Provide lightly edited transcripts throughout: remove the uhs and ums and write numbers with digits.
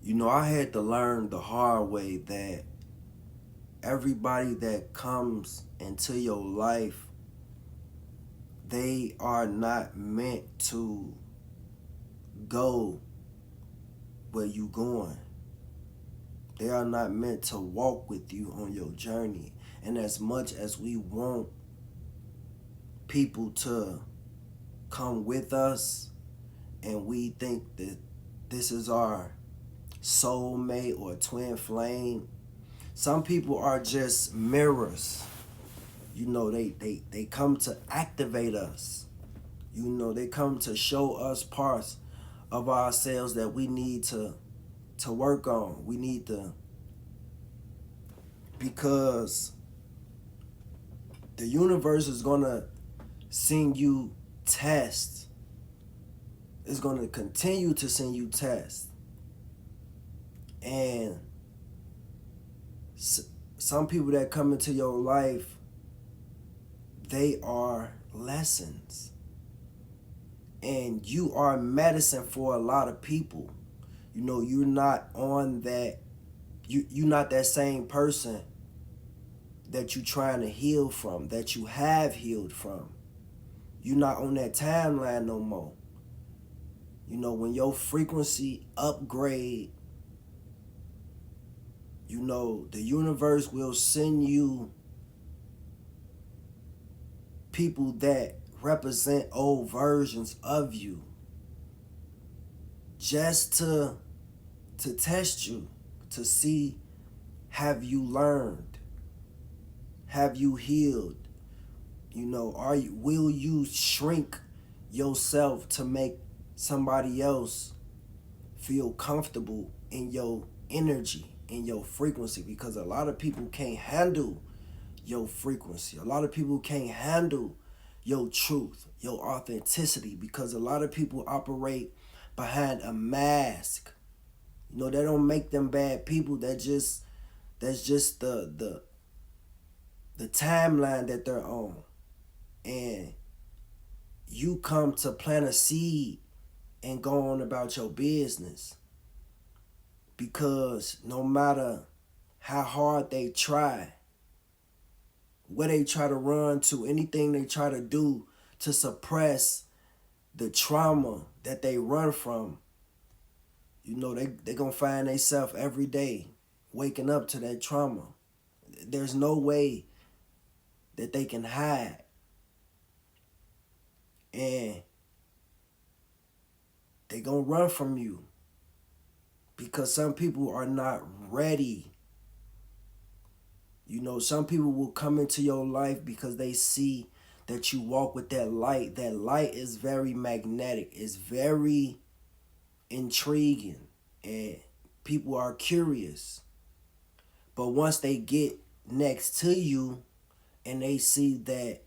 I had to learn the hard way that everybody that comes into your life, they are not meant to go where you going. They are not meant to walk with you on your journey. And as much as we want people to come with us and we think that this is our soulmate or twin flame, some people are just mirrors. They come to activate us. They come to show us parts of ourselves that we need to work on. We need to, because the universe is gonna send you tests. It's gonna continue to send you tests. And some people that come into your life, they are lessons. And you are medicine for a lot of people. You're not on that, you're not that same person that you're trying to heal from, that you have healed from. You're not on that timeline no more. When your frequency upgrade, the universe will send you people that represent old versions of you just to test you, to see, have you learned, have you healed, will you shrink yourself to make somebody else feel comfortable in your energy, in your frequency? Because a lot of people can't handle your frequency. A lot of people can't handle your truth, your authenticity, because a lot of people operate behind a mask. That don't make them bad people. That's just the timeline that they're on. And you come to plant a seed and go on about your business. Because no matter how hard they try, where they try to run to, anything they try to do to suppress the trauma that they run from, they going to find themselves every day waking up to that trauma. There's no way that they can hide. And they going to run from you because some people are not ready. Some people will come into your life because they see that you walk with that light. That light is very magnetic. It's very intriguing. And people are curious. But once they get next to you and they see that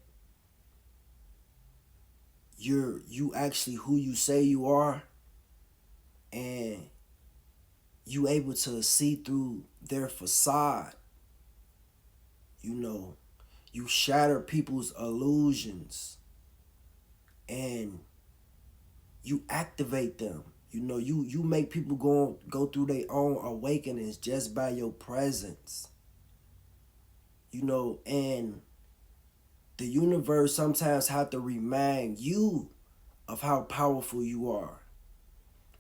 you actually who you say you are, and you able to see through their facade, you shatter people's illusions and you activate them. You make people go through their own awakenings just by your presence. And the universe sometimes have to remind you of how powerful you are.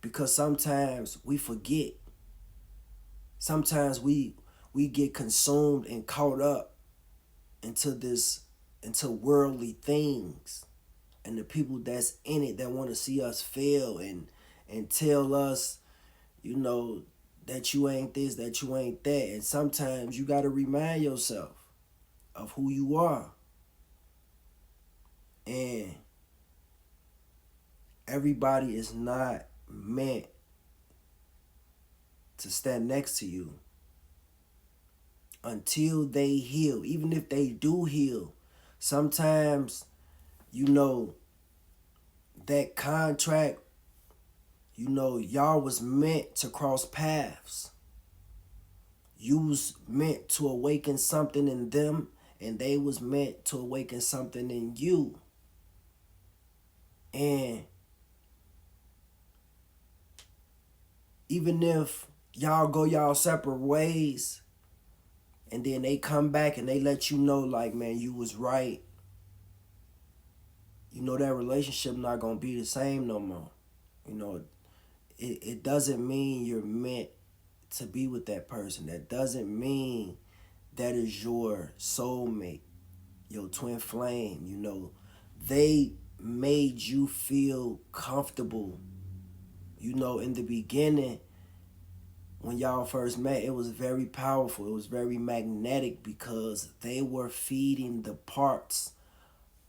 Because sometimes we forget. Sometimes we get consumed and caught up into worldly things, and the people that's in it that want to see us fail and tell us, that you ain't this, that you ain't that. And sometimes you got to remind yourself of who you are. And everybody is not meant to stand next to you until they heal. Even if they do heal, sometimes, that contract, y'all was meant to cross paths. You was meant to awaken something in them, and they was meant to awaken something in you. And even if y'all go y'all separate ways, and then they come back and they let you know, like, man, you was right. You know that relationship not gonna be the same no more. You know, it doesn't mean you're meant to be with that person. That doesn't mean that is your soulmate, your twin flame. You know, they made you feel comfortable. You know, in the beginning, when y'all first met, it was very powerful. It was very magnetic because they were feeding the parts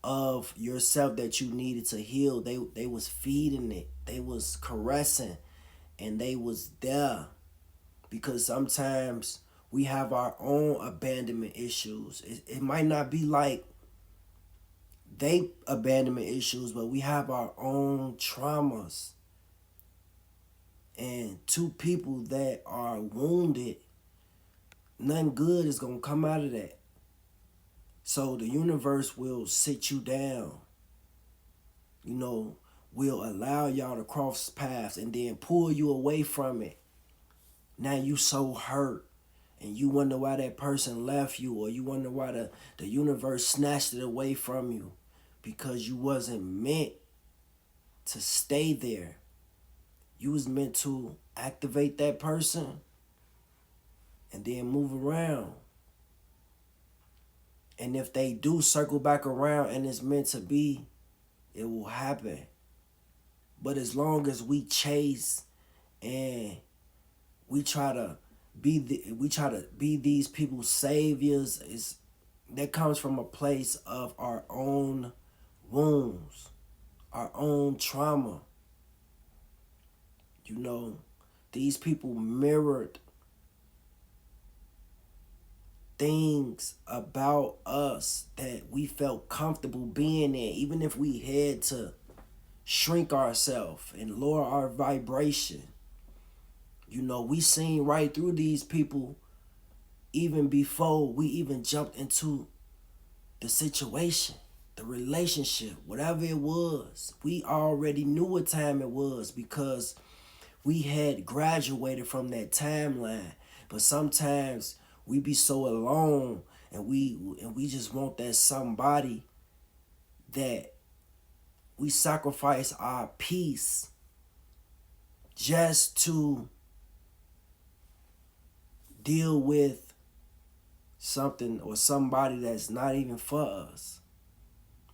of yourself that you needed to heal. They was feeding it. They was caressing, and they was there. Because sometimes we have our own abandonment issues. It might not be like they abandonment issues, but we have our own traumas. And two people that are wounded, nothing good is gonna come out of that. So the universe will sit you down, you know, will allow y'all to cross paths and then pull you away from it. Now you so hurt, and you wonder why that person left you, or you wonder why the universe snatched it away from you, because you wasn't meant to stay there. You was meant to activate that person and then move around. And if they do circle back around and it's meant to be, it will happen. But as long as we chase and we try to be these people's saviors, is that comes from a place of our own wounds, our own trauma. You know, these people mirrored things about us that we felt comfortable being in, even if we had to shrink ourselves and lower our vibration. You know, we seen right through these people even before we even jumped into the situation, the relationship, whatever it was. We already knew what time it was because we had graduated from that timeline. But sometimes we be so alone, and we just want that somebody, that we sacrifice our peace just to deal with something or somebody that's not even for us.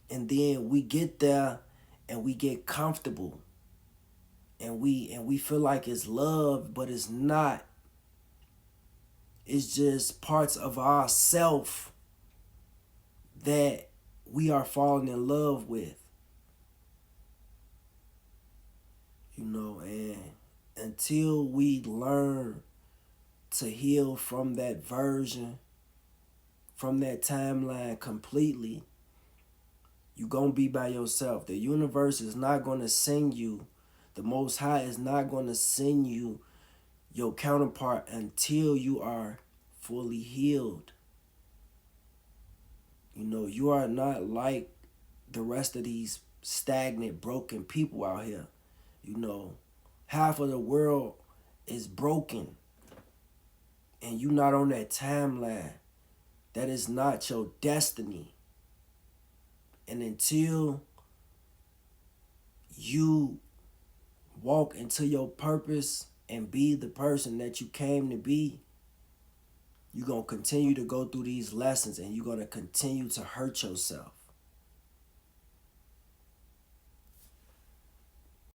And then we get there and we get comfortable, and we feel like it's love, but it's not. It's just parts of ourself that we are falling in love with. You know, and until we learn to heal from that version, from that timeline completely, you're going to be by yourself. The universe is not going to send you, the Most High is not going to send you your counterpart until you are fully healed. You know, you are not like the rest of these stagnant, broken people out here. You know, half of the world is broken, and you not on that timeline. That is not your destiny. And until you walk into your purpose and be the person that you came to be, you're going to continue to go through these lessons, and you're going to continue to hurt yourself.